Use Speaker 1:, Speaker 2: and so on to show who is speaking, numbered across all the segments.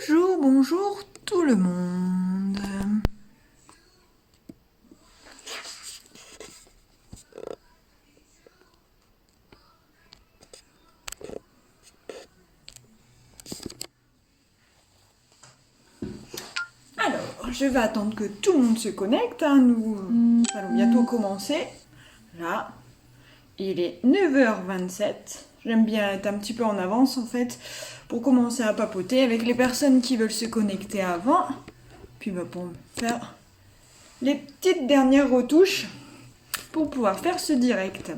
Speaker 1: Bonjour, bonjour tout le monde. Alors, je vais attendre que tout le monde se connecte. Nous allons bientôt commencer. Là, il est 9h27. J'aime bien être un petit peu en avance en fait pour commencer à papoter avec les personnes qui veulent se connecter avant. Puis pour faire les petites dernières retouches pour pouvoir faire ce direct.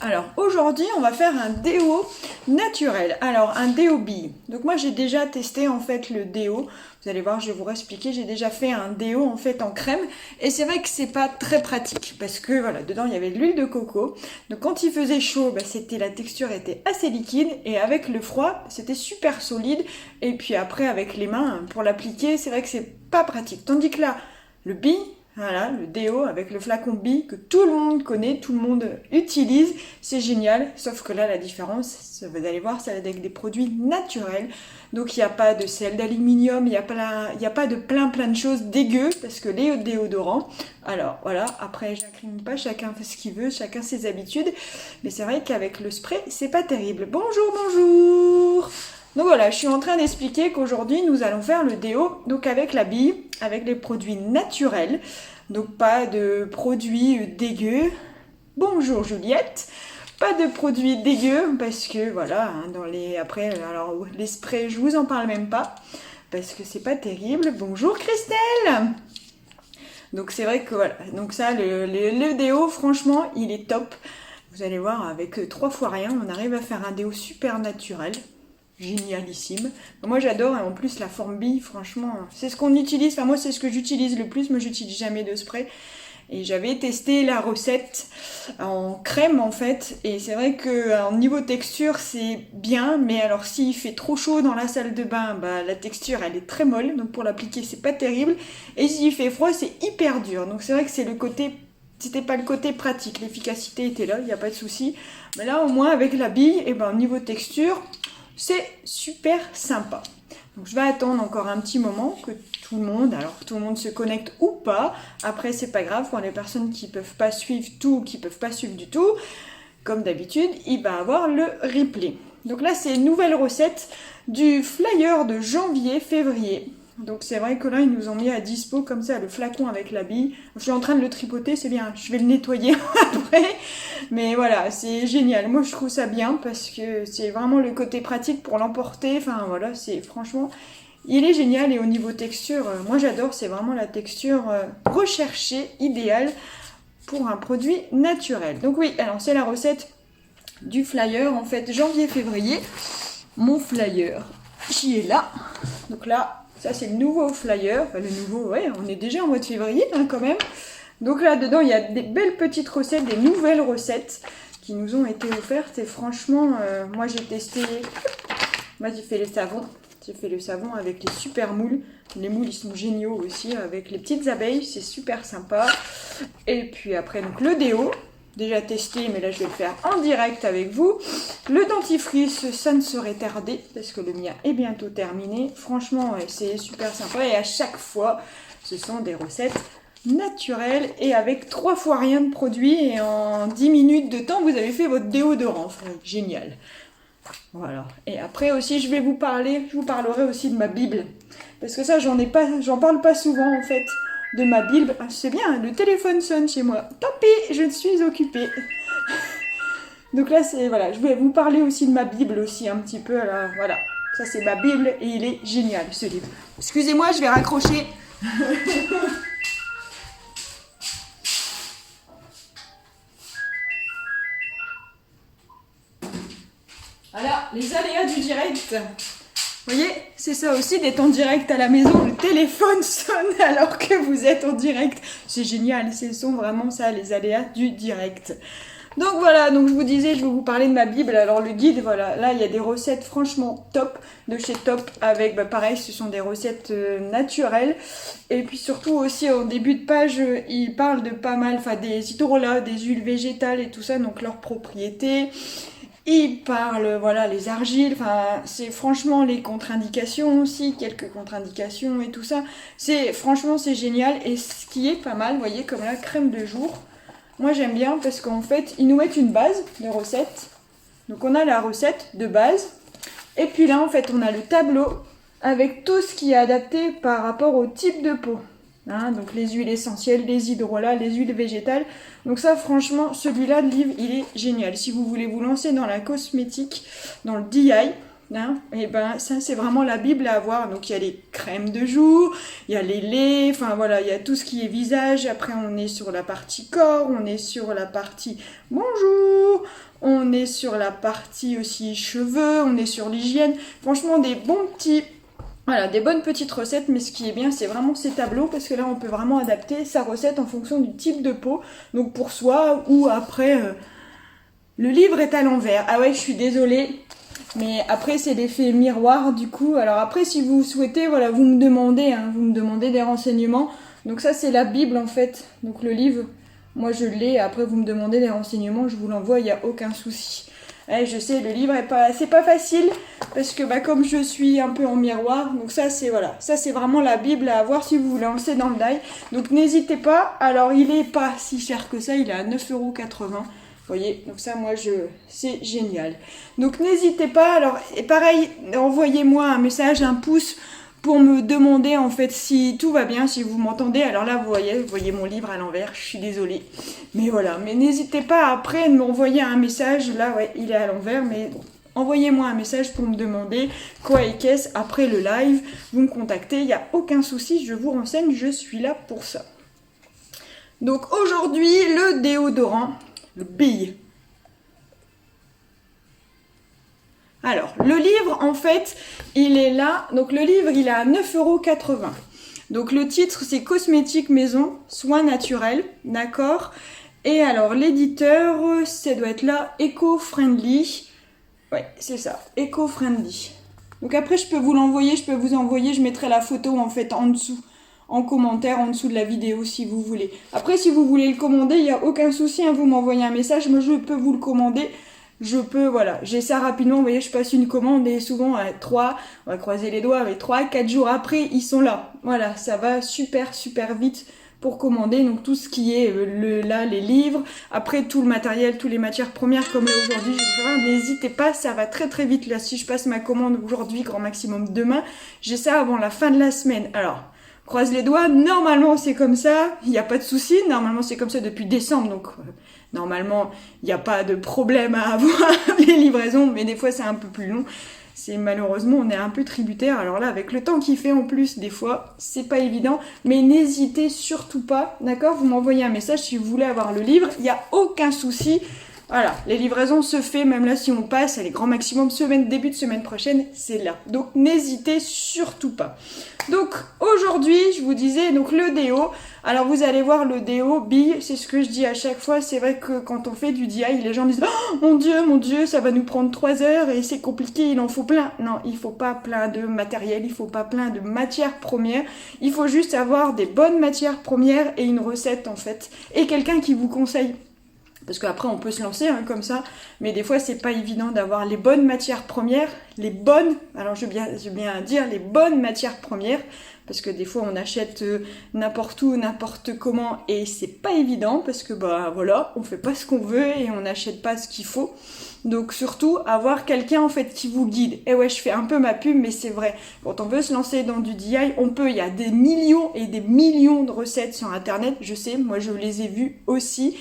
Speaker 1: Alors aujourd'hui on va faire un déo naturel, alors un déo bille. Donc moi j'ai déjà testé en fait le déo, vous allez voir je vais vous expliquer, j'ai déjà fait un déo en fait en crème et c'est vrai que c'est pas très pratique parce que voilà dedans il y avait de l'huile de coco, donc quand il faisait chaud la texture était assez liquide et avec le froid c'était super solide et puis après avec les mains pour l'appliquer c'est vrai que c'est pas pratique, tandis que là le bille, voilà, le déo avec le flacon bille que tout le monde connaît, tout le monde utilise, c'est génial. Sauf que là, la différence, vous allez voir, c'est avec des produits naturels. Donc, il n'y a pas de sel d'aluminium, il n'y a pas de plein de choses dégueu, parce que les déodorants, alors voilà, après, j'incrimine pas, chacun fait ce qu'il veut, chacun ses habitudes. Mais c'est vrai qu'avec le spray, c'est pas terrible. Bonjour, bonjour! Donc voilà, je suis en train d'expliquer qu'aujourd'hui nous allons faire le déo donc avec la bille, avec les produits naturels, donc pas de produits dégueux. Bonjour Juliette, pas de produits dégueux parce que voilà, alors les sprays je vous en parle même pas parce que c'est pas terrible. Bonjour Christelle. Donc c'est vrai que voilà, donc ça le déo franchement il est top. Vous allez voir avec 3 fois rien on arrive à faire un déo super naturel. Génialissime. Moi j'adore et en plus la forme bille, franchement, c'est ce qu'on utilise. Enfin moi c'est ce que j'utilise le plus. Moi j'utilise jamais de spray. Et j'avais testé la recette en crème en fait. Et c'est vrai que alors, niveau texture c'est bien, mais alors s'il fait trop chaud dans la salle de bain, bah la texture elle est très molle. Donc pour l'appliquer c'est pas terrible. Et s'il fait froid c'est hyper dur. Donc c'est vrai que c'est le côté. C'était pas le côté pratique, l'efficacité était là, il n'y a pas de souci. Mais là au moins avec la bille, et ben niveau texture, c'est super sympa. Donc je vais attendre encore un petit moment que tout le monde se connecte ou pas. Après c'est pas grave pour les personnes qui peuvent pas suivre tout, qui peuvent pas suivre du tout. Comme d'habitude, il va avoir le replay. Donc là c'est une nouvelle recette du flyer de janvier-février. Donc c'est vrai que là ils nous ont mis à dispo comme ça le flacon avec la bille. Je suis en train de le tripoter, c'est bien, je vais le nettoyer après. Mais voilà, c'est génial. Moi je trouve ça bien parce que c'est vraiment le côté pratique pour l'emporter. Enfin voilà, c'est franchement, il est génial et au niveau texture, moi j'adore, c'est vraiment la texture recherchée, idéale pour un produit naturel. Donc oui, alors c'est la recette du flyer en fait janvier-février. Mon flyer qui est là. Donc là, ça c'est le nouveau flyer, enfin le nouveau, ouais, on est déjà en mois de février hein, quand même. Donc là dedans il y a des belles petites recettes, des nouvelles recettes qui nous ont été offertes et franchement moi j'ai testé, moi j'ai fait le savon avec les super moules. Les moules ils sont géniaux aussi avec les petites abeilles, c'est super sympa. Et puis après donc le déo. Déjà testé, mais là je vais le faire en direct avec vous. Le dentifrice, ça ne serait tardé parce que le mien est bientôt terminé. Franchement, c'est super sympa et à chaque fois, ce sont des recettes naturelles et avec 3 fois rien de produit et en 10 minutes de temps, vous avez fait votre déodorant. Enfin, génial. Voilà. Et après aussi, je vous parlerai aussi de ma Bible parce que ça, j'en parle pas souvent en fait. De ma Bible. Ah, c'est bien, le téléphone sonne chez moi. Tant pis, je suis occupée. Donc là, voilà, je vais vous parler aussi de ma Bible aussi un petit peu. Alors, voilà, ça c'est ma Bible et il est génial ce livre. Excusez-moi, je vais raccrocher. Voilà, les aléas du direct. Vous voyez, c'est ça aussi d'être en direct à la maison, le téléphone sonne alors que vous êtes en direct. C'est génial, ce sont vraiment ça, les aléas du direct. Donc voilà, donc je vous disais, je vais vous parler de ma Bible. Alors le guide, voilà, là il y a des recettes franchement top, de chez Top, avec, pareil, ce sont des recettes naturelles. Et puis surtout aussi, en début de page, il parle de pas mal, enfin des citorolas, des huiles végétales et tout ça, donc leurs propriétés. Il parle, voilà, les argiles, enfin, c'est franchement les contre-indications aussi, quelques contre-indications et tout ça. Franchement, c'est génial. Et ce qui est pas mal, vous voyez, comme la crème de jour, moi j'aime bien parce qu'en fait, ils nous mettent une base de recette. Donc on a la recette de base. Et puis là, en fait, on a le tableau avec tout ce qui est adapté par rapport au type de peau. Hein, donc les huiles essentielles, les hydrolats, les huiles végétales. Donc ça, franchement, celui-là, le livre, il est génial. Si vous voulez vous lancer dans la cosmétique, dans le DIY, hein, et ben ça, c'est vraiment la Bible à avoir. Donc il y a les crèmes de jour, il y a les laits, enfin voilà, il y a tout ce qui est visage. Après, on est sur la partie corps, on est sur la partie bonjour, on est sur la partie aussi cheveux, on est sur l'hygiène. Franchement, des bons petits... Voilà, des bonnes petites recettes, mais ce qui est bien, c'est vraiment ces tableaux, parce que là, on peut vraiment adapter sa recette en fonction du type de peau, donc pour soi, ou après, le livre est à l'envers. Ah ouais, je suis désolée, mais après, c'est l'effet miroir, du coup. Alors après, si vous souhaitez, voilà, vous me demandez des renseignements. Donc ça, c'est la Bible, en fait, donc le livre, moi je l'ai, après vous me demandez des renseignements, je vous l'envoie, il n'y a aucun souci. Ouais, je sais, le livre c'est pas facile parce que comme je suis un peu en miroir, donc ça c'est vraiment la Bible à avoir si vous vous lancez dans le DIY. Donc n'hésitez pas. Alors il est pas si cher que ça, il est à 9,80 €. Vous voyez, donc ça c'est génial. Donc n'hésitez pas. Alors et pareil, envoyez-moi un message, un pouce pour me demander en fait si tout va bien, si vous m'entendez. Alors là, vous voyez mon livre à l'envers, je suis désolée. Mais voilà, mais n'hésitez pas après à m'envoyer un message. Là, ouais, il est à l'envers, mais envoyez-moi un message pour me demander quoi et qu'est-ce après le live. Vous me contactez, il n'y a aucun souci, je vous renseigne, je suis là pour ça. Donc aujourd'hui, le déodorant, le bille. Alors, le livre, en fait, il est là. Donc, le livre, il est à 9,80 €. Donc, le titre, c'est Cosmétique maison, soins naturels, d'accord? Et alors, l'éditeur, ça doit être là, Eco-Friendly. Ouais, c'est ça, Eco-Friendly. Donc, après, je peux vous l'envoyer, je mettrai la photo, en fait, en dessous, en commentaire, en dessous de la vidéo, si vous voulez. Après, si vous voulez le commander, il n'y a aucun souci, hein, vous m'envoyez un message, moi, je peux vous le commander. J'ai ça rapidement, vous voyez, je passe une commande et souvent, on va croiser les doigts, mais 3-4 jours après, ils sont là. Voilà, ça va super, super vite pour commander. Donc, tout ce qui est les livres, après tout le matériel, toutes les matières premières, comme là aujourd'hui, n'hésitez pas, ça va très, très vite. Là, si je passe ma commande aujourd'hui, grand maximum demain, j'ai ça avant la fin de la semaine. Alors, croise les doigts, normalement, c'est comme ça, il n'y a pas de souci. Normalement, c'est comme ça depuis décembre, donc... Normalement, il n'y a pas de problème à avoir les livraisons, mais des fois c'est un peu plus long. Malheureusement, on est un peu tributaire. Alors là, avec le temps qu'il fait en plus, des fois, c'est pas évident. Mais n'hésitez surtout pas, d'accord? Vous m'envoyez un message si vous voulez avoir le livre. Il n'y a aucun souci. Voilà, les livraisons se fait, même là si on passe, les grands maximum début de semaine prochaine, c'est là. Donc n'hésitez surtout pas. Donc aujourd'hui, je vous disais, donc le déo. Alors vous allez voir le déo, bille, c'est ce que je dis à chaque fois. C'est vrai que quand on fait du DIY, les gens disent oh, mon Dieu, ça va nous prendre 3 heures et c'est compliqué, il en faut plein. Non, il faut pas plein de matériel, il faut pas plein de matières premières. Il faut juste avoir des bonnes matières premières et une recette en fait. Et quelqu'un qui vous conseille. Parce qu'après on peut se lancer comme ça, mais des fois c'est pas évident d'avoir les bonnes matières premières, alors je veux bien dire les bonnes matières premières, parce que des fois on achète n'importe où, n'importe comment, et c'est pas évident, parce que voilà, on fait pas ce qu'on veut et on n'achète pas ce qu'il faut. Donc surtout avoir quelqu'un en fait qui vous guide. Et ouais, je fais un peu ma pub, mais c'est vrai. Quand on veut se lancer dans du DIY, il y a des millions et des millions de recettes sur internet, je sais, moi je les ai vues aussi.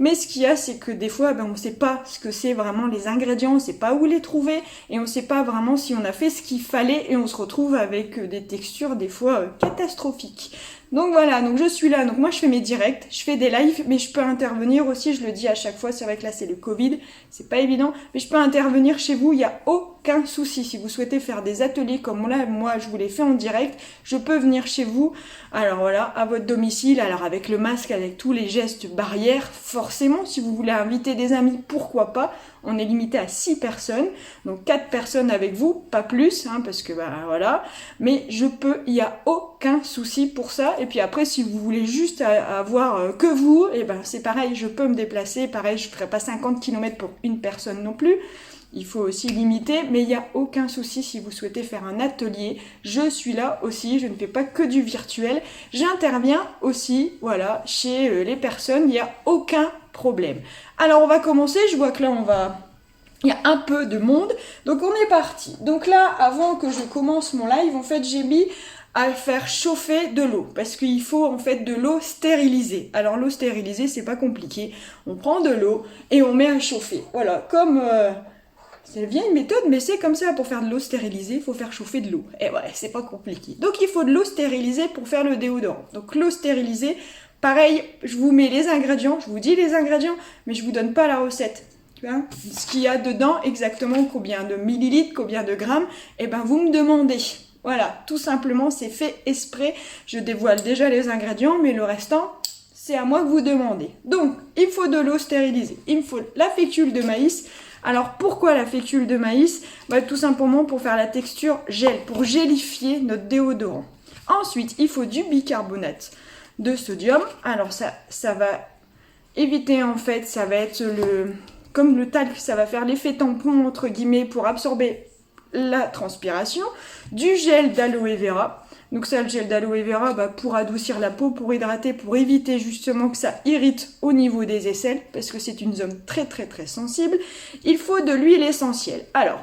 Speaker 1: Mais ce qu'il y a, c'est que des fois, on ne sait pas ce que c'est vraiment les ingrédients, on ne sait pas où les trouver, et on ne sait pas vraiment si on a fait ce qu'il fallait, et on se retrouve avec des textures des fois catastrophiques. Donc voilà, donc je suis là, donc moi je fais mes directs, je fais des lives, mais je peux intervenir aussi, je le dis à chaque fois, c'est vrai que là c'est le Covid, c'est pas évident, mais je peux intervenir chez vous, il n'y a aucun souci. Si vous souhaitez faire des ateliers comme là, moi je vous les fais en direct, je peux venir chez vous, alors voilà, à votre domicile, alors avec le masque, avec tous les gestes barrières, forcément, si vous voulez inviter des amis, pourquoi pas, on est limité à 6 personnes, donc 4 personnes avec vous, pas plus, parce que voilà, mais il n'y a aucun souci pour ça, Et puis après, si vous voulez juste avoir que vous, et ben c'est pareil, je peux me déplacer. Pareil, je ne ferai pas 50 km pour une personne non plus. Il faut aussi limiter, mais il n'y a aucun souci si vous souhaitez faire un atelier. Je suis là aussi, je ne fais pas que du virtuel. J'interviens aussi, voilà, chez les personnes, il n'y a aucun problème. Alors on va commencer, je vois que là il y a un peu de monde, donc on est parti. Donc là, avant que je commence mon live, en fait, j'ai mis à faire chauffer de l'eau, parce qu'il faut en fait de l'eau stérilisée. Alors l'eau stérilisée, c'est pas compliqué. On prend de l'eau et on met à chauffer. Voilà, comme... c'est bien une méthode, mais c'est comme ça, pour faire de l'eau stérilisée, il faut faire chauffer de l'eau. Et ouais, c'est pas compliqué. Donc il faut de l'eau stérilisée pour faire le déodorant. Donc l'eau stérilisée, pareil, je vous mets les ingrédients, je vous dis les ingrédients, mais je vous donne pas la recette. Tu vois, ce qu'il y a dedans, exactement combien de millilitres, combien de grammes, et ben vous me demandez. Voilà, tout simplement, c'est fait exprès. Je dévoile déjà les ingrédients, mais le restant, c'est à moi que vous demandez. Donc, il faut de l'eau stérilisée, il me faut la fécule de maïs. Alors pourquoi la fécule de maïs? Tout simplement pour faire la texture gel, pour gélifier notre déodorant. Ensuite, il faut du bicarbonate de sodium. Alors ça va éviter en fait, ça va être comme le talc, ça va faire l'effet tampon entre guillemets pour absorber la transpiration. Du gel d'aloe vera. Donc ça, le gel d'aloe vera, pour adoucir la peau, pour hydrater, pour éviter justement que ça irrite au niveau des aisselles, parce que c'est une zone très très très sensible. Il faut de l'huile essentielle. Alors,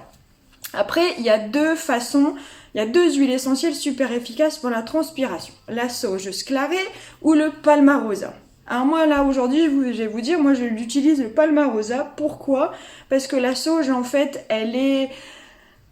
Speaker 1: après, il y a deux façons, il y a deux huiles essentielles super efficaces pour la transpiration. La sauge sclarée ou le palmarosa. Alors moi là aujourd'hui, je vais vous dire, moi je l'utilise le palmarosa. Pourquoi? Parce que la sauge en fait, elle est...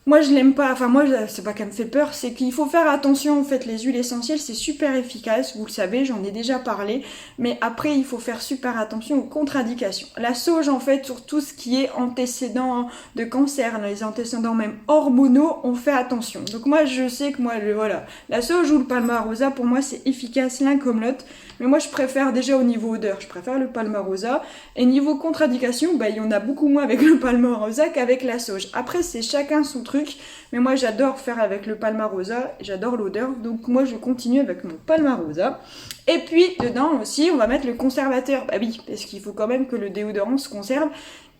Speaker 1: Moi je l'aime pas, enfin moi c'est pas qu'elle me fait peur, c'est qu'il faut faire attention en fait, les huiles essentielles c'est super efficace, vous le savez, j'en ai déjà parlé, mais après il faut faire super attention aux contre-indications. La sauge en fait, sur tout ce qui est antécédent de cancer, les antécédents même hormonaux, on fait attention. Donc moi je sais que voilà, la sauge ou le palmarosa pour moi c'est efficace l'un comme l'autre, mais moi je préfère déjà au niveau odeur, je préfère le palmarosa, et niveau contre-indication, il y en a beaucoup moins avec le palmarosa qu'avec la sauge. Après c'est chacun son truc. Mais moi j'adore faire avec le palmarosa, j'adore l'odeur, donc moi je continue avec mon palmarosa. Et puis dedans aussi on va mettre le conservateur, oui, parce qu'il faut quand même que le déodorant se conserve,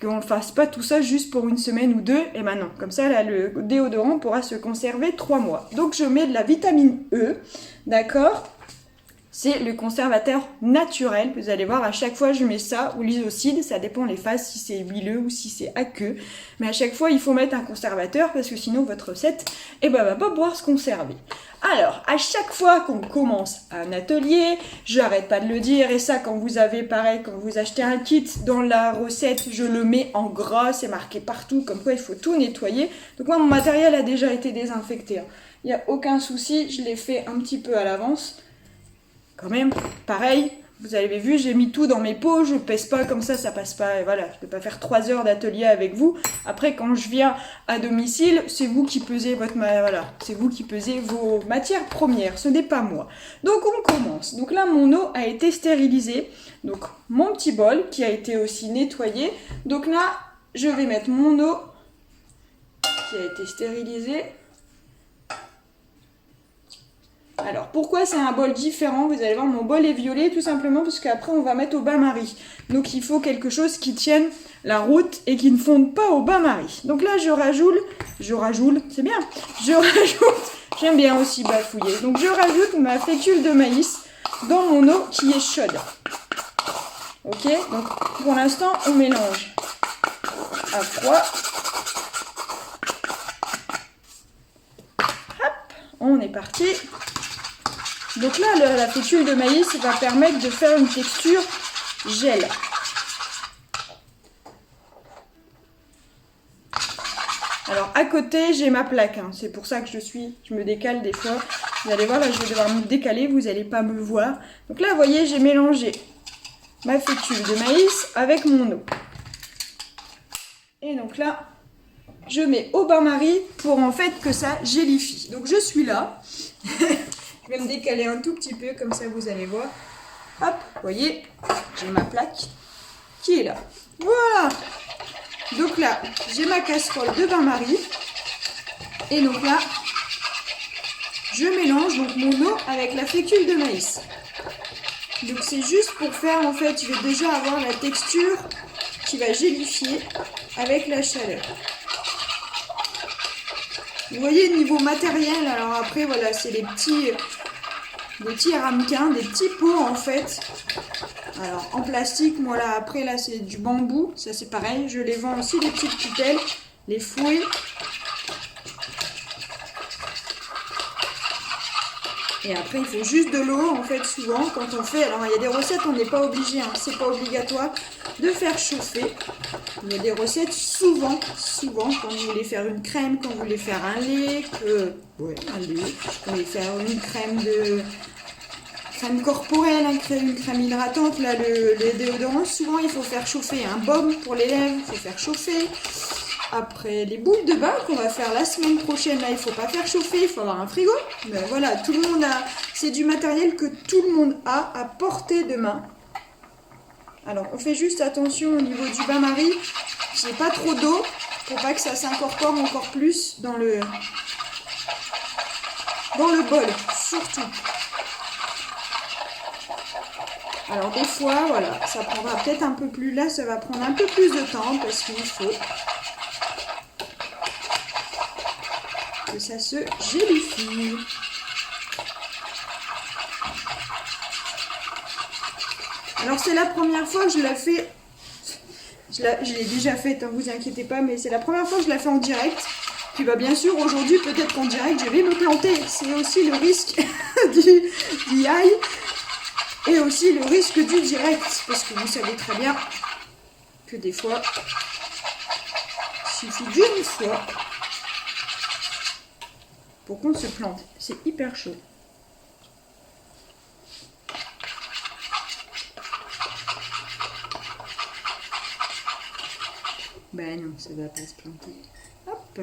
Speaker 1: qu'on ne fasse pas tout ça juste pour une semaine ou deux, et non, comme ça là le déodorant pourra se conserver 3 mois. Donc je mets de la vitamine E, d'accord ? C'est le conservateur naturel. Vous allez voir, à chaque fois, je mets ça ou l'isocide. Ça dépend les phases, si c'est huileux ou si c'est aqueux. Mais à chaque fois, il faut mettre un conservateur parce que sinon, votre recette va pas pouvoir se conserver. Alors, à chaque fois qu'on commence un atelier, j'arrête pas de le dire. Et ça, quand vous avez, pareil, quand vous achetez un kit dans la recette, je le mets en gras. C'est marqué partout, comme quoi il faut tout nettoyer. Donc moi, mon matériel a déjà été désinfecté. Il n'y a aucun souci. Je l'ai fait un petit peu à l'avance. Quand même, pareil, vous avez vu, j'ai mis tout dans mes pots, je pèse pas comme ça passe pas, et voilà, je ne peux pas faire 3 heures d'atelier avec vous. Après, quand je viens à domicile, c'est vous qui pesez c'est vous qui pesez vos matières premières, ce n'est pas moi. Donc on commence. Donc là, mon eau a été stérilisée, donc mon petit bol qui a été aussi nettoyé. Donc là, je vais mettre mon eau qui a été stérilisée. Alors, pourquoi c'est un bol différent? Vous allez voir, mon bol est violet, tout simplement parce qu'après, on va mettre au bain-marie. Donc, il faut quelque chose qui tienne la route et qui ne fonde pas au bain-marie. Donc là, je rajoute, c'est bien, j'aime bien aussi bafouiller. Donc, je rajoute ma fécule de maïs dans mon eau qui est chaude. Ok? Donc, pour l'instant, on mélange à froid. Hop, on est parti. Donc là, la fécule de maïs va permettre de faire une texture gel. Alors à côté, j'ai ma plaque. C'est pour ça que je me décale des fois. Vous allez voir, là, je vais devoir me décaler. Vous n'allez pas me voir. Donc là, vous voyez, j'ai mélangé ma fécule de maïs avec mon eau. Et donc là, je mets au bain-marie pour en fait que ça gélifie. Donc je suis là. Je vais me décaler un tout petit peu, comme ça vous allez voir. Hop, vous voyez, j'ai ma plaque qui est là. Voilà. Donc là, j'ai ma casserole de bain-marie. Et donc là, je mélange donc mon eau avec la fécule de maïs. Donc c'est juste pour faire, en fait, je vais déjà avoir la texture qui va gélifier avec la chaleur. Vous voyez, niveau matériel, alors après, voilà, c'est des petits ramequins, des petits pots, en fait. Alors, en plastique, moi, là, après, là, c'est du bambou. Ça, c'est pareil. Je les vends aussi, les petites poubelles, les fouets. Et après, il faut juste de l'eau, en fait, souvent, quand on fait... Alors, il y a des recettes, on n'est pas obligé, hein, c'est pas obligatoire de faire chauffer. Il y a des recettes, souvent, quand vous voulez faire une crème, quand vous voulez faire un lait, quand vous voulez faire une crème corporelle, une crème hydratante, là, le déodorant, souvent, il faut faire chauffer un baume pour les lèvres, il faut faire chauffer. Après, les boules de bain qu'on va faire la semaine prochaine, là, il ne faut pas faire chauffer, il faut avoir un frigo. Mais voilà, tout le monde a... C'est du matériel que tout le monde a à portée de main. Alors, on fait juste attention au niveau du bain-marie. J'ai pas trop d'eau pour pas que ça s'incorpore encore plus dans le bol, surtout. Alors, des fois, voilà, ça prendra peut-être un peu plus... Là, ça va prendre un peu plus de temps parce qu'il faut... que ça se gélifie. Alors c'est la première fois que je la fais, je l'ai déjà faite, hein, vous inquiétez pas, mais c'est la première fois que je la fais en direct. Puis bah bien sûr aujourd'hui peut-être qu'en direct je vais me planter, c'est aussi le risque du live et aussi le risque du direct, parce que vous savez très bien que des fois il suffit d'une fois pour qu'on se plante. C'est hyper chaud. Ben non, ça va pas se planter. Hop.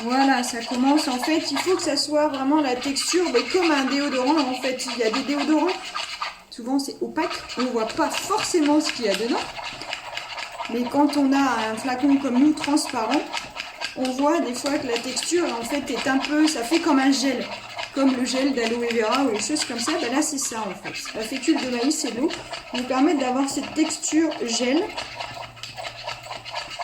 Speaker 1: Voilà, ça commence. En fait, il faut que ça soit vraiment la texture, mais comme un déodorant. En fait, il y a des déodorants, souvent c'est opaque, on ne voit pas forcément ce qu'il y a dedans. Mais quand on a un flacon comme nous, transparent, on voit des fois que la texture, en fait, est un peu... Ça fait comme un gel, comme le gel d'aloe vera ou les choses comme ça. Ben là, c'est ça, en fait. La fécule de maïs et l'eau nous permettent d'avoir cette texture gel.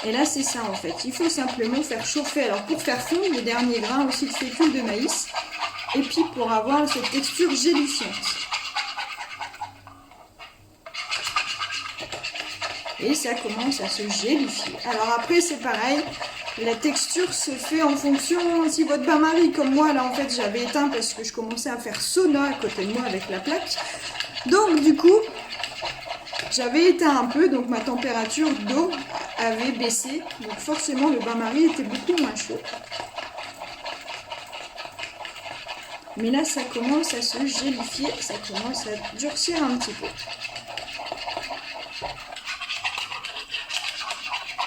Speaker 1: Et là, c'est ça, en fait. Il faut simplement faire chauffer. Alors, pour faire fondre les derniers grains aussi de fécule de maïs. Et puis, pour avoir cette texture gélifiante. Et ça commence à se gélifier. Alors après, c'est pareil. La texture se fait en fonction, si votre bain-marie, comme moi, là, en fait, j'avais éteint parce que je commençais à faire sauna à côté de moi avec la plaque. Donc, du coup, j'avais éteint un peu, donc ma température d'eau avait baissé. Donc, forcément, le bain-marie était beaucoup moins chaud. Mais là, ça commence à se gélifier, ça commence à durcir un petit peu.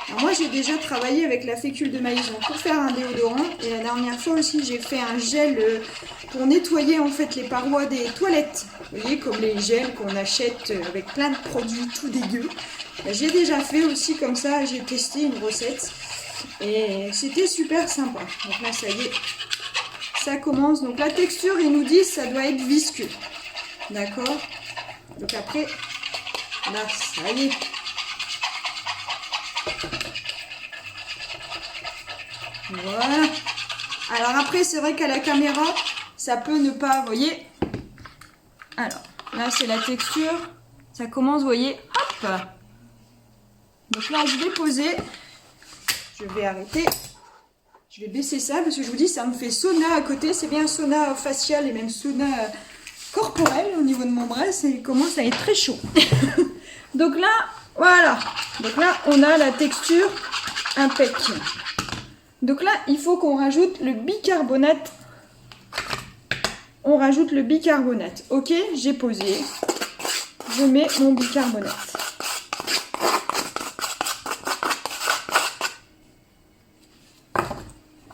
Speaker 1: Alors moi j'ai déjà travaillé avec la fécule de maïs pour faire un déodorant et la dernière fois aussi j'ai fait un gel pour nettoyer en fait les parois des toilettes. Vous voyez, comme les gels qu'on achète avec plein de produits tout dégueux. J'ai déjà fait aussi comme ça, j'ai testé une recette et c'était super sympa. Donc là ça y est, ça commence. Donc la texture ils nous disent ça doit être visqueux. D'accord. Donc après, là ça y est. Voilà. Alors après, c'est vrai qu'à la caméra, ça peut ne pas, vous voyez. Alors, là, c'est la texture. Ça commence, vous voyez. Hop. Donc là, je vais poser. Je vais arrêter. Je vais baisser ça parce que je vous dis, ça me fait sauna à côté. C'est bien sauna facial et même sauna corporel au niveau de mon bras. Ça commence à être très chaud. Donc là, voilà. Donc là, on a la texture impec. Donc là, il faut qu'on rajoute le bicarbonate. On rajoute le bicarbonate. Ok, j'ai posé. Je mets mon bicarbonate.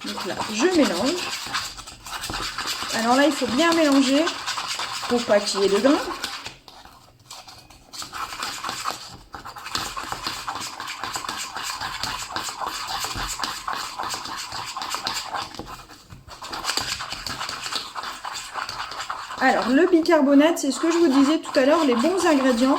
Speaker 1: Donc là, je mélange. Alors là, il faut bien mélanger. pour pas qu'il y ait de grains. Alors, le bicarbonate, c'est ce que je vous disais tout à l'heure, les bons ingrédients.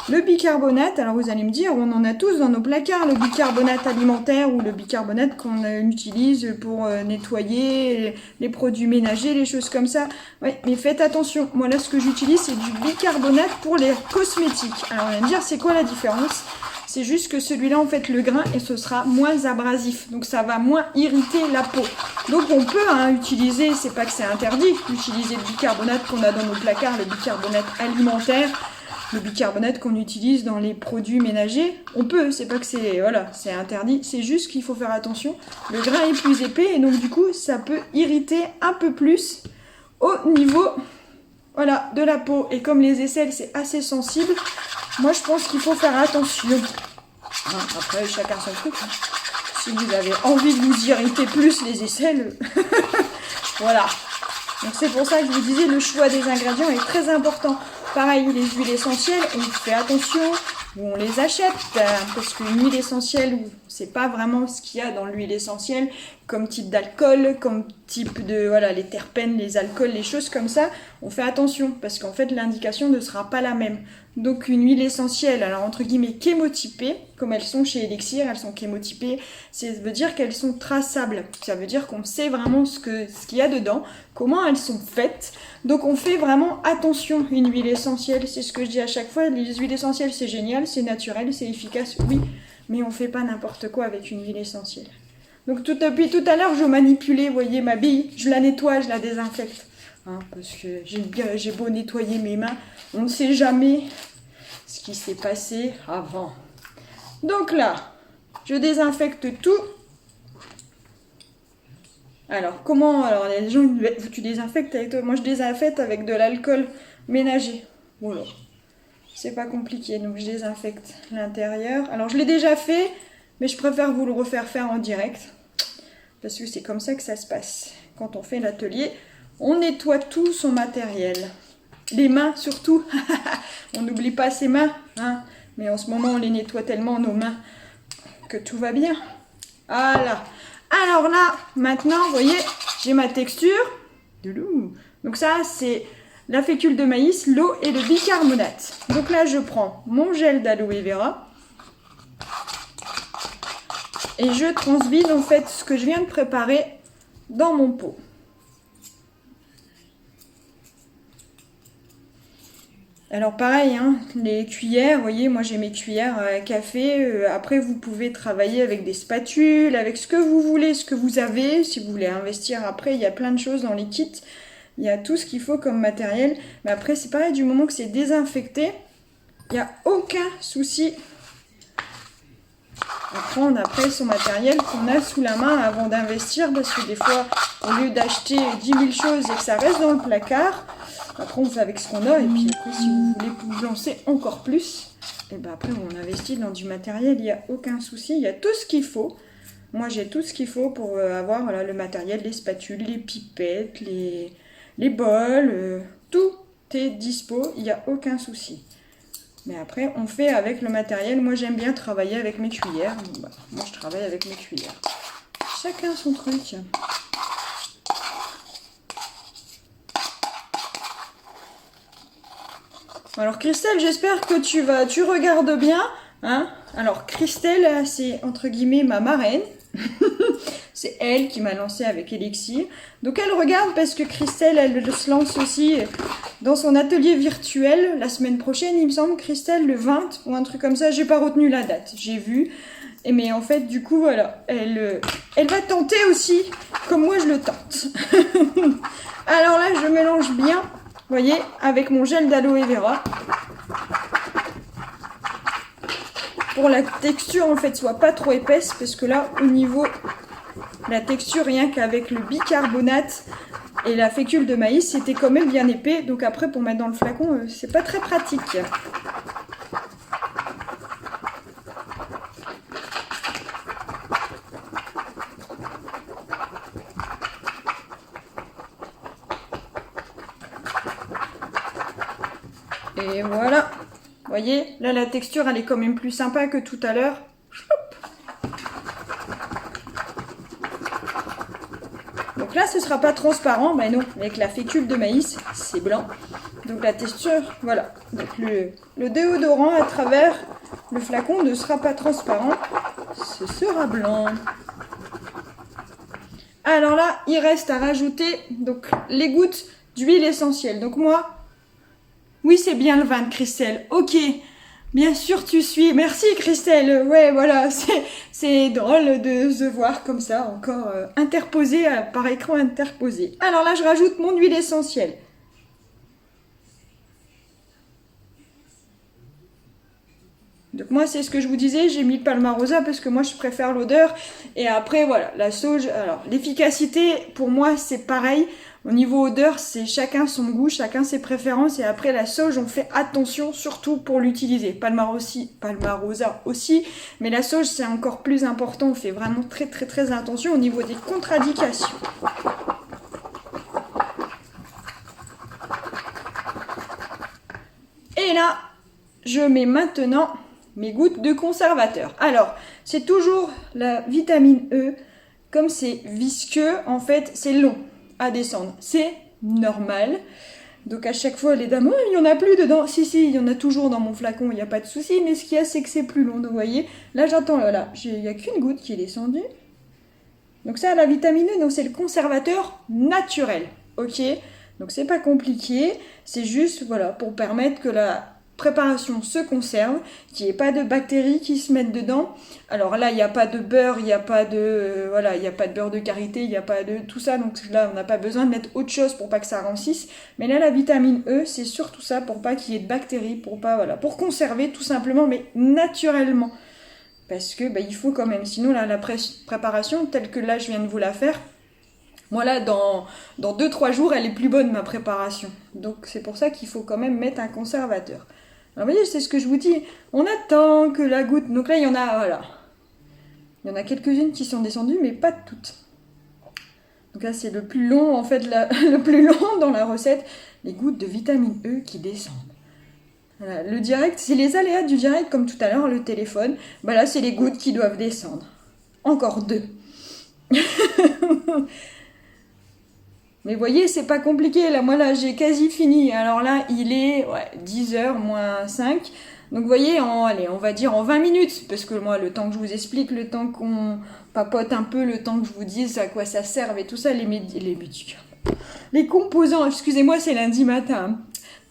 Speaker 1: Le bicarbonate, alors vous allez me dire, on en a tous dans nos placards, le bicarbonate alimentaire ou le bicarbonate qu'on utilise pour nettoyer les produits ménagers, les choses comme ça. Oui, mais faites attention, moi là ce que j'utilise c'est du bicarbonate pour les cosmétiques. Alors on va me dire, c'est quoi la différence ? C'est juste que celui-là, en fait, le grain, et ce sera moins abrasif. Donc, ça va moins irriter la peau. Donc, on peut utiliser, c'est pas que c'est interdit, d'utiliser le bicarbonate qu'on a dans nos placards, le bicarbonate alimentaire, le bicarbonate qu'on utilise dans les produits ménagers. On peut, c'est pas que c'est, voilà, c'est interdit. C'est juste qu'il faut faire attention. Le grain est plus épais et donc, du coup, ça peut irriter un peu plus au niveau, voilà, de la peau. Et comme les aisselles, c'est assez sensible, moi, je pense qu'il faut faire attention. Après, chacun son truc. Si vous avez envie de vous irriter plus les aisselles, voilà. Donc, c'est pour ça que je vous disais, le choix des ingrédients est très important. Pareil, les huiles essentielles, on fait attention où on les achète. Parce qu'une huile essentielle, c'est pas vraiment ce qu'il y a dans l'huile essentielle, comme type d'alcool, comme type de, voilà, les terpènes, les alcools, les choses comme ça. On fait attention parce qu'en fait, l'indication ne sera pas la même. Donc une huile essentielle, alors entre guillemets chémotypée, comme elles sont chez Elixir, elles sont chémotypées, ça veut dire qu'elles sont traçables. Ça veut dire qu'on sait vraiment ce qu'il y a dedans, comment elles sont faites. Donc on fait vraiment attention. Une huile essentielle, c'est ce que je dis à chaque fois, les huiles essentielles c'est génial, c'est naturel, c'est efficace, oui, mais on fait pas n'importe quoi avec une huile essentielle. Donc depuis tout à l'heure, je manipulais, vous voyez, ma bille, je la nettoie, je la désinfecte. Parce que j'ai beau nettoyer mes mains, on ne sait jamais ce qui s'est passé avant. Donc là, je désinfecte tout. Alors, comment? Alors, les gens, tu désinfectes avec toi. Moi, je désinfecte avec de l'alcool ménager. Voilà. C'est pas compliqué, donc je désinfecte l'intérieur. Alors, je l'ai déjà fait, mais je préfère vous le refaire faire en direct. Parce que c'est comme ça que ça se passe. Quand on fait l'atelier, on nettoie tout son matériel. Les mains surtout. On n'oublie pas ses mains. Hein. Mais en ce moment, on les nettoie tellement, nos mains, que tout va bien. Voilà. Alors là, maintenant, vous voyez, j'ai ma texture. Donc ça, c'est la fécule de maïs, l'eau et le bicarbonate. Donc là, je prends mon gel d'aloe vera. Et je transvide en fait ce que je viens de préparer dans mon pot. Alors pareil, hein, les cuillères, vous voyez, moi j'ai mes cuillères à café. Après, vous pouvez travailler avec des spatules, avec ce que vous voulez, ce que vous avez. Si vous voulez investir après, il y a plein de choses dans les kits. Il y a tout ce qu'il faut comme matériel. Mais après, c'est pareil, du moment que c'est désinfecté, il n'y a aucun souci à prendre après son matériel qu'on a sous la main avant d'investir. Parce que des fois, au lieu d'acheter 10 000 choses et que ça reste dans le placard, après on fait avec ce qu'on a. Et puis après, si vous voulez vous lancer encore plus, et ben après on investit dans du matériel, il n'y a aucun souci. Il y a tout ce qu'il faut. Moi j'ai tout ce qu'il faut pour avoir voilà, le matériel, les spatules, les pipettes, les bols, tout est dispo, il n'y a aucun souci. Mais après, on fait avec le matériel. Moi, j'aime bien travailler avec mes cuillères. Bah, moi, je travaille avec mes cuillères. Chacun son truc. Alors, Christelle, j'espère que tu regardes bien. Hein? Alors, Christelle, c'est entre guillemets ma marraine. C'est elle qui m'a lancé avec Elixir. Donc elle regarde parce que Christelle, elle se lance aussi dans son atelier virtuel la semaine prochaine, il me semble, Christelle, le 20 ou un truc comme ça. J'ai pas retenu la date, j'ai vu. Et mais en fait, du coup, voilà, elle va tenter aussi, comme moi je le tente. Alors là, je mélange bien, vous voyez, avec mon gel d'aloe vera. Pour la texture, en fait, soit pas trop épaisse, parce que là, au niveau... La texture, rien qu'avec le bicarbonate et la fécule de maïs, c'était quand même bien épais. Donc après, pour mettre dans le flacon, c'est pas très pratique. Et voilà. Vous voyez, là la texture elle est quand même plus sympa que tout à l'heure. Donc là ce sera pas transparent, mais non, avec la fécule de maïs, c'est blanc. Donc la texture, voilà. Donc le déodorant à travers le flacon ne sera pas transparent, ce sera blanc. Alors là, il reste à rajouter donc les gouttes d'huile essentielle. Donc moi, oui c'est bien le vin de Christelle, ok. Bien sûr tu suis, merci Christelle, ouais voilà, c'est drôle de se voir comme ça, encore interposé par écran interposé. Alors là je rajoute mon huile essentielle. Donc moi c'est ce que je vous disais, j'ai mis le Palmarosa parce que moi je préfère l'odeur. Et après voilà, la sauge, alors l'efficacité pour moi c'est pareil. Au niveau odeur, c'est chacun son goût, chacun ses préférences. Et après la sauge, on fait attention surtout pour l'utiliser. Palmarosa aussi, mais la sauge c'est encore plus important. On fait vraiment très attention au niveau des contre-indications. Et là, je mets maintenant mes gouttes de conservateur. Alors, c'est toujours la vitamine E. Comme c'est visqueux, en fait, c'est long à descendre. C'est normal. Donc à chaque fois, les dames, oh, il n'y en a plus dedans. Si, il y en a toujours dans mon flacon, il n'y a pas de souci. Mais ce qu'il y a, c'est que c'est plus long. Donc vous voyez, là j'entends, là, il n'y a qu'une goutte qui est descendue. Donc ça, la vitamine E, c'est le conservateur naturel. Ok, donc c'est pas compliqué. C'est juste, voilà, pour permettre que la préparation se conserve, qu'il n'y ait pas de bactéries qui se mettent dedans. Alors là, il n'y a pas de beurre, il n'y a pas de il n'y a pas de beurre de karité, il n'y a pas de tout ça. Donc là, on n'a pas besoin de mettre autre chose pour pas que ça rancisse. Mais là, la vitamine E, c'est surtout ça pour pas qu'il y ait de bactéries, pour pas pour conserver tout simplement, mais naturellement. Parce que il faut quand même. Sinon, là, la préparation telle que là, je viens de vous la faire. Moi là, dans 2-3 jours, elle est plus bonne ma préparation. Donc c'est pour ça qu'il faut quand même mettre un conservateur. Alors vous voyez, c'est ce que je vous dis. On attend que la goutte... Donc là, il y en a, voilà. Il y en a quelques-unes qui sont descendues, mais pas toutes. Donc là, c'est le plus long, en fait, le plus long dans la recette. Les gouttes de vitamine E qui descendent. Voilà, le direct, c'est les aléas du direct, comme tout à l'heure, le téléphone. Là, c'est les gouttes qui doivent descendre. Encore 2. Mais vous voyez, c'est pas compliqué. Là, moi, là, j'ai quasi fini. Alors là, il est 10h moins 5. Donc, vous voyez, on va dire en 20 minutes. Parce que moi, le temps que je vous explique, le temps qu'on papote un peu, le temps que je vous dise à quoi ça sert et tout ça, les composants, excusez-moi, c'est lundi matin.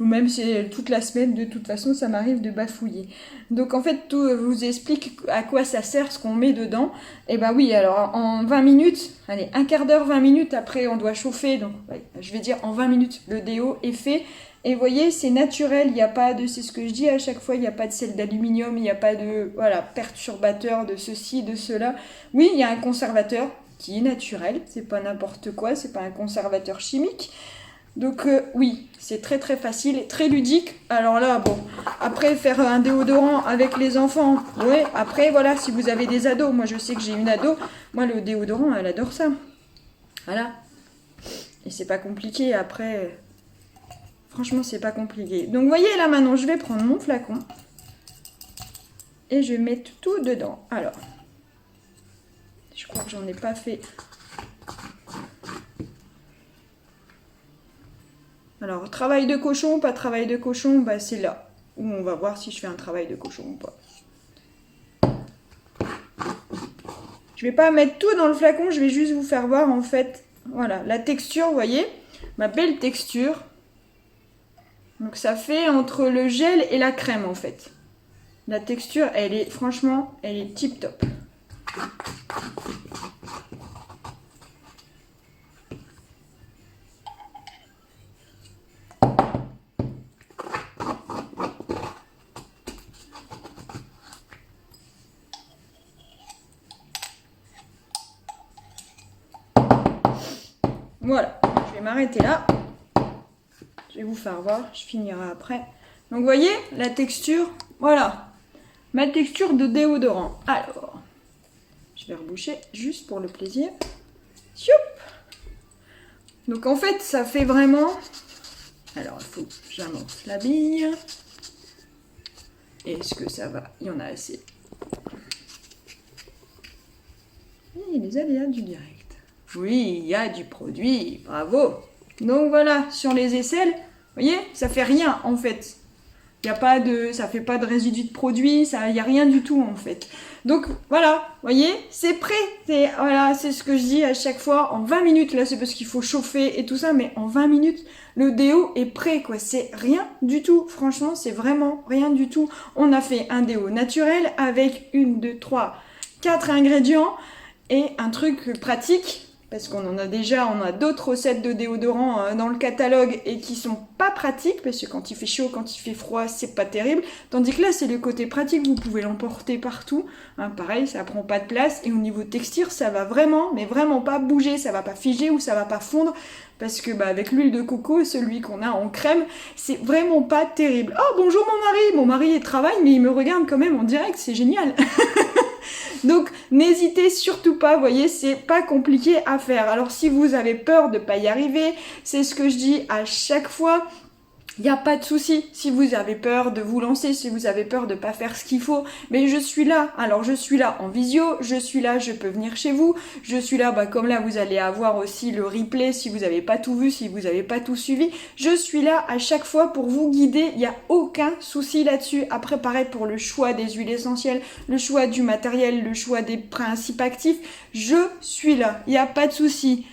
Speaker 1: Ou même c'est toute la semaine, de toute façon, ça m'arrive de bafouiller. Donc en fait, tout vous explique à quoi ça sert, ce qu'on met dedans. Et oui, alors en 20 minutes, allez, un quart d'heure, 20 minutes, après on doit chauffer. Donc je vais dire en 20 minutes, le déo est fait. Et vous voyez, c'est naturel, il n'y a pas de, c'est ce que je dis à chaque fois, il n'y a pas de sel d'aluminium, il n'y a pas de, perturbateur de ceci, de cela. Oui, il y a un conservateur qui est naturel, c'est pas n'importe quoi, c'est pas un conservateur chimique. Donc oui, c'est très facile et très ludique. Alors là, après faire un déodorant avec les enfants, après voilà, si vous avez des ados, moi je sais que j'ai une ado, moi le déodorant, elle adore ça. Voilà. Et c'est pas compliqué, après, franchement c'est pas compliqué. Donc vous voyez là maintenant, je vais prendre mon flacon et je vais mettre tout dedans. Alors, je crois que j'en ai pas fait... Alors, travail de cochon, pas travail de cochon, c'est là où on va voir si je fais un travail de cochon ou pas. Je vais pas mettre tout dans le flacon, je vais juste vous faire voir en fait, voilà, la texture, vous voyez, ma belle texture. Donc ça fait entre le gel et la crème en fait. La texture, elle est tip top. Voilà, je vais m'arrêter là. Je vais vous faire voir, je finirai après. Donc vous voyez, la texture, voilà. Ma texture de déodorant. Alors, je vais reboucher juste pour le plaisir. Youp. Donc en fait, ça fait vraiment Alors, il faut que j'amorce la bille. Est-ce que ça va? Il y en a assez. Et les aléas du direct. Oui, il y a du produit, bravo. Donc voilà, sur les aisselles, vous voyez, ça fait rien en fait. Il y a pas de, ça fait pas de résidus de produit, il n'y a rien du tout en fait. Donc voilà, vous voyez, c'est prêt. Voilà, c'est ce que je dis à chaque fois. En 20 minutes, là c'est parce qu'il faut chauffer et tout ça, mais en 20 minutes, le déo est prêt quoi. C'est rien du tout, franchement, c'est vraiment rien du tout. On a fait un déo naturel avec 1, 2, 3, 4 ingrédients et un truc pratique. Parce qu'on en a déjà, on a d'autres recettes de déodorants dans le catalogue et qui sont pas pratiques, parce que quand il fait chaud, quand il fait froid, c'est pas terrible. Tandis que là, c'est le côté pratique, vous pouvez l'emporter partout. Hein, pareil, ça prend pas de place. Et au niveau texture, ça va vraiment, mais vraiment pas bouger, ça va pas figer ou ça va pas fondre. Parce que avec l'huile de coco, celui qu'on a en crème, c'est vraiment pas terrible. Oh, bonjour mon mari! Mon mari il travaille, mais il me regarde quand même en direct, c'est génial! Donc n'hésitez surtout pas, vous voyez, c'est pas compliqué à faire. Alors si vous avez peur de pas y arriver, c'est ce que je dis à chaque fois. Il n'y a pas de souci si vous avez peur de vous lancer, si vous avez peur de pas faire ce qu'il faut, mais je suis là. Alors je suis là en visio, je suis là, je peux venir chez vous, je suis là, comme là vous allez avoir aussi le replay si vous n'avez pas tout vu, si vous n'avez pas tout suivi. Je suis là à chaque fois pour vous guider, il n'y a aucun souci là-dessus. Après pareil pour le choix des huiles essentielles, le choix du matériel, le choix des principes actifs, je suis là, il n'y a pas de souci.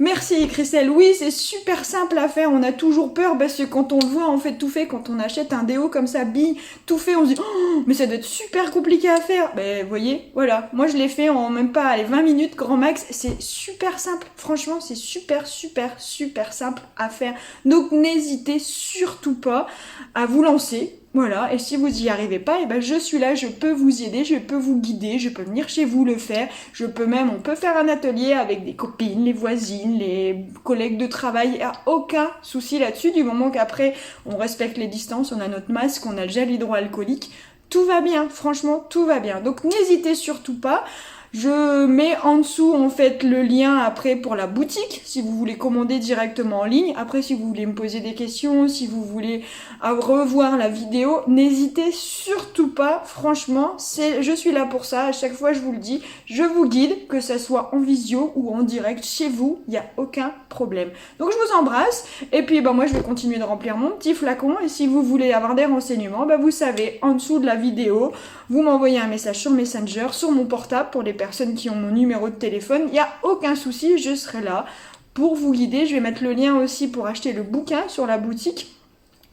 Speaker 1: Merci Christelle, oui c'est super simple à faire, on a toujours peur parce que quand on le voit on fait tout fait, quand on achète un déo comme ça, bille, tout fait, on se dit oh, mais ça doit être super compliqué à faire. Ben vous voyez, voilà, moi je l'ai fait en même pas 20 minutes grand max, c'est super simple, franchement c'est super simple à faire. Donc n'hésitez surtout pas à vous lancer. Voilà, et si vous n'y arrivez pas, je suis là, je peux vous aider, je peux vous guider, je peux venir chez vous le faire, on peut faire un atelier avec des copines, les voisines, les collègues de travail, il n'y a aucun souci là-dessus, du moment qu'après on respecte les distances, on a notre masque, on a le gel hydroalcoolique, tout va bien, franchement tout va bien. Donc n'hésitez surtout pas. Je mets en dessous en fait le lien après pour la boutique si vous voulez commander directement en ligne. Après si vous voulez me poser des questions, si vous voulez revoir la vidéo, n'hésitez surtout pas. Franchement, je suis là pour ça. À chaque fois je vous le dis, je vous guide, que ça soit en visio ou en direct chez vous, il n'y a aucun problème. Donc je vous embrasse et puis moi je vais continuer de remplir mon petit flacon et si vous voulez avoir des renseignements, vous savez, en dessous de la vidéo, vous m'envoyez un message sur Messenger, sur mon portable pour les personnes qui ont mon numéro de téléphone, il n'y a aucun souci, je serai là pour vous guider. Je vais mettre le lien aussi pour acheter le bouquin sur la boutique.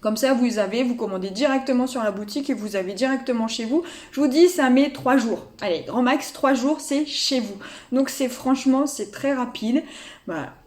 Speaker 1: Comme ça, vous commandez directement sur la boutique et vous avez directement chez vous. Je vous dis, ça met 3 jours. Allez, grand max, 3 jours, c'est chez vous. Donc franchement, c'est très rapide.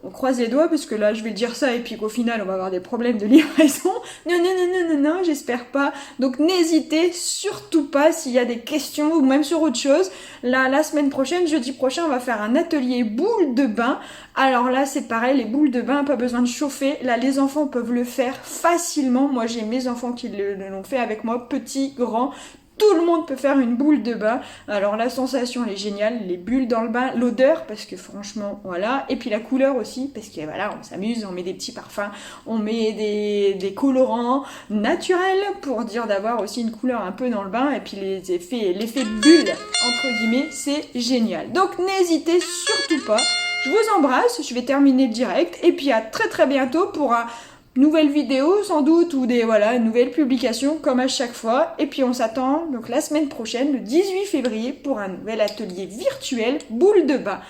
Speaker 1: On croise les doigts parce que là, je vais dire ça et puis qu'au final, on va avoir des problèmes de livraison. Non, j'espère pas. Donc n'hésitez surtout pas s'il y a des questions ou même sur autre chose. Là, la semaine prochaine, jeudi prochain, on va faire un atelier boules de bain. Alors là, c'est pareil, les boules de bain, pas besoin de chauffer. Là, les enfants peuvent le faire facilement. Moi, j'ai mes enfants qui l'ont fait avec moi, petits, grands. Tout le monde peut faire une boule de bain. Alors la sensation elle est géniale, les bulles dans le bain, l'odeur parce que franchement voilà, et puis la couleur aussi parce que voilà, on s'amuse, on met des petits parfums, on met des colorants naturels pour dire d'avoir aussi une couleur un peu dans le bain et puis l'effet bulle entre guillemets, c'est génial. Donc n'hésitez surtout pas. Je vous embrasse, je vais terminer le direct et puis à très très bientôt pour un nouvelle vidéo sans doute ou une nouvelle publication comme à chaque fois et puis on s'attend donc la semaine prochaine le 18 février pour un nouvel atelier virtuel boule de bain.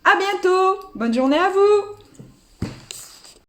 Speaker 1: À bientôt, bonne journée à vous.